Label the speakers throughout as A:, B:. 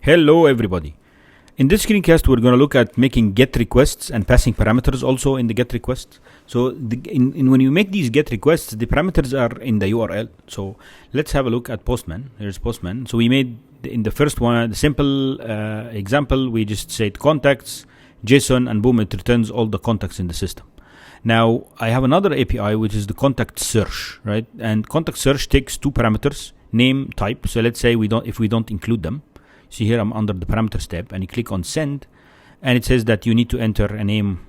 A: Hello everybody. In this screencast, we're going to look at making GET requests and passing parameters also in the GET requests. So when you make these GET requests, the parameters are in the URL. So let's have a look at Postman. Here's Postman. So we made, in the first one, the simple example, we just said contacts, JSON, and boom, it returns all the contacts in the system. Now, I have another API, which is the contact search, right? And contact search takes two parameters, name, type. So let's say if we don't include them. See here, I'm under the parameters tab, and you click on send, and it says that you need to enter a name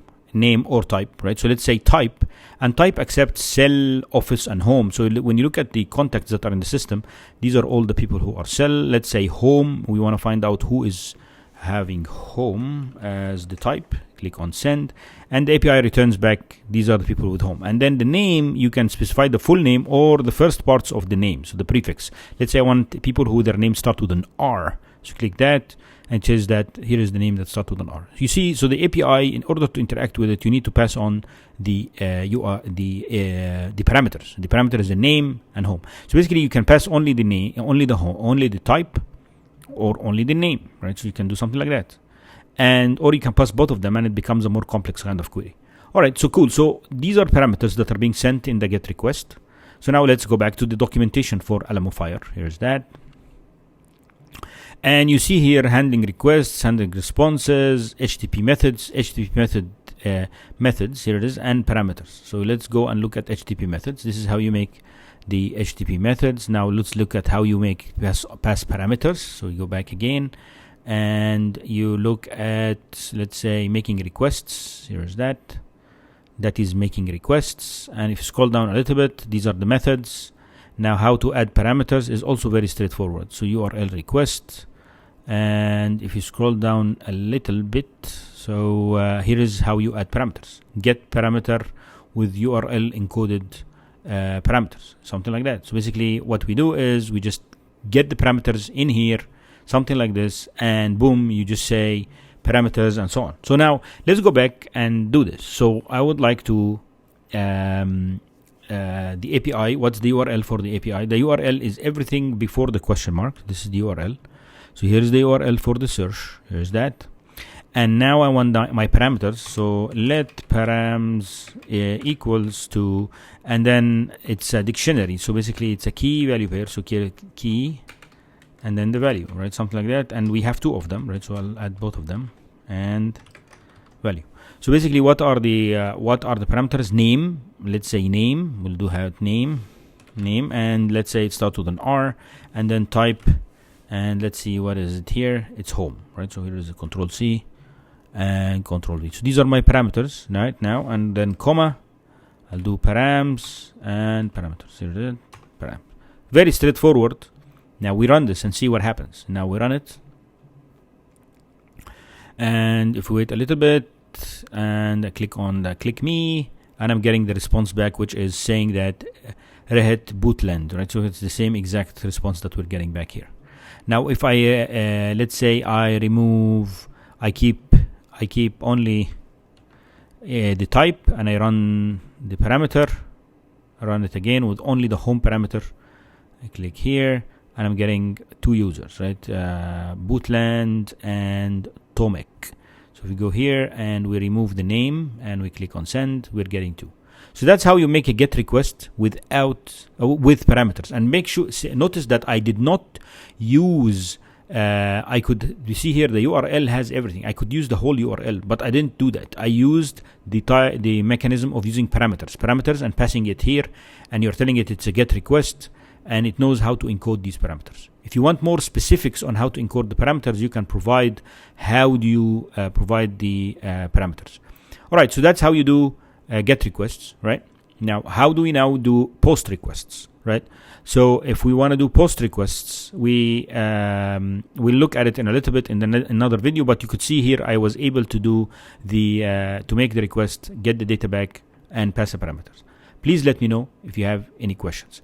A: or type, right? So let's say type, and type accepts cell, office, and home. So when you look at the contacts that are in the system, these are all the people who are cell. Let's say home, we want to find out who is having home as the type. Click on send, and the API returns back, these are the people with home. And then the name, you can specify the full name or the first parts of the name, so the prefix. Let's say I want people who their name start with an R. So click that, and it says that here is the name that starts with an R. You see, so the API, in order to interact with it, you need to pass on the parameters. The parameter is the name and home. So basically, you can pass only the name, only the home, only the type, or only the name, right? So you can do something like that, or you can pass both of them, and it becomes a more complex kind of query. All right, so cool. So these are parameters that are being sent in the GET request. So now let's go back to the documentation for Alamofire. Here's that. And you see here handling requests, handling responses, HTTP methods, methods, here it is, and parameters. So let's go and look at HTTP methods. This is how you make the HTTP methods. Now let's look at how you make pass parameters. So you go back again, and you look at, let's say, making requests. Here's that. That is making requests. And if you scroll down a little bit, these are the methods. Now, how to add parameters is also very straightforward. So URL request, and if you scroll down a little bit, so here is how you add parameters. Get parameter with URL encoded parameters, something like that. So basically, what we do is we just get the parameters in here, something like this, and boom, you just say parameters and so on. So now let's go back and do this. So I would like to the API, what's the URL for the API? The URL is everything before the question mark. This is the URL. So here's the URL for the search. Here's that. And now I want my parameters. So let params equals to, and then it's a dictionary. So basically it's a key value pair. So key, and then the value, right? Something like that. And we have two of them, right? So I'll add both of them and value. So basically, what are the parameters? Name, let's say name. We'll do have name, and let's say it starts with an R, and then type, and let's see what is it here. It's home, right? So here is a Control C and Control V. So these are my parameters right now, and then comma. I'll do params and parameters. Here it is, param. Very straightforward. Now we run this and see what happens. Now we run it, and if we wait a little bit, and I click on the click me, and I'm getting the response back, which is saying that Rehet bootland, right? So it's the same exact response that we're getting back here. Now, if I let's say I keep only the type, and I run the parameter, I run it again with only the home parameter. I click here, and I'm getting two users, right? Bootland and Tomek. So if we go here and we remove the name and we click on send, we're getting two. So that's how you make a GET request with parameters. And make sure, notice that I did not use, you see here the URL has everything. I could use the whole URL, but I didn't do that. I used the mechanism of using parameters and passing it here, and you're telling it it's a GET request, and it knows how to encode these parameters. If you want more specifics on how to encode the parameters, you can provide how do you provide the parameters. All right, so that's how you do GET requests, right? Now, how do we now do POST requests, right? So if we want to do POST requests, we'll look at it in a little bit in another video, but you could see here I was able to do to make the request, get the data back, and pass the parameters. Please let me know if you have any questions.